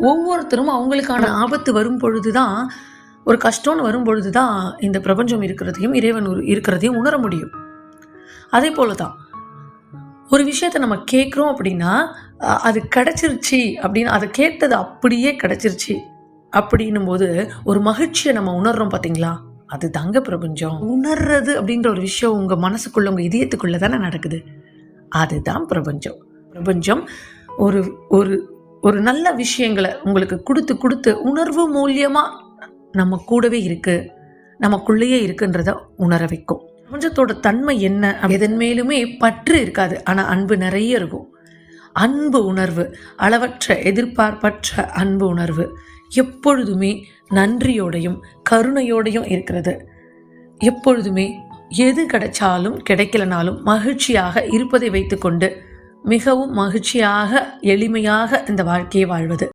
ஒவ்வொருத்தரும் அவங்களுக்கான ஆபத்து வரும் பொழுது தான், ஒரு கஷ்டம்னு வரும் பொழுது தான் இந்த பிரபஞ்சம் இருக்கிறதையும் இறைவன் இருக்கிறதையும் உணர முடியும். அதே போல தான் ஒரு விஷயத்தை நம்ம கேட்குறோம் அப்படின்னா அது கிடச்சிருச்சு அப்படின்னு, அதை கேட்டது அப்படியே கிடச்சிருச்சு அப்படின்னும் போது ஒரு மகிழ்ச்சியை நம்ம உணர்றோம் பார்த்தீங்களா? அது தாங்க பிரபஞ்சம். உணர்றது அப்படின்ற ஒரு விஷயம் உங்கள் மனசுக்குள்ள, உங்கள் இதயத்துக்குள்ளே தானே நடக்குது. அதுதான் பிரபஞ்சம். பிரபஞ்சம் ஒரு ஒரு ஒரு நல்ல விஷயங்களை உங்களுக்கு கொடுத்து உணர்வு மூலியமாக நம்ம கூடவே இருக்கு, நமக்குள்ளேயே இருக்குன்றத உணர வைக்கும். பிரபஞ்சத்தோட தன்மை என்ன? எதன் மேலுமே பற்று இருக்காது, ஆனால் அன்பு நிறைய இருக்கும். அன்பு உணர்வு, அளவற்ற எதிர்பார்ப்பற்ற அன்பு உணர்வு, எப்பொழுதுமே நன்றியோடையும் கருணையோடையும் இருக்கிறது. எப்பொழுதுமே எது கிடைச்சாலும் கிடைக்கலனாலும் மகிழ்ச்சியாக இருப்பதை வைத்துக்கொண்டு மிகவும் மகிழ்ச்சியாக எளிமையாக இந்த வாழ்க்கையை வாழ்வது.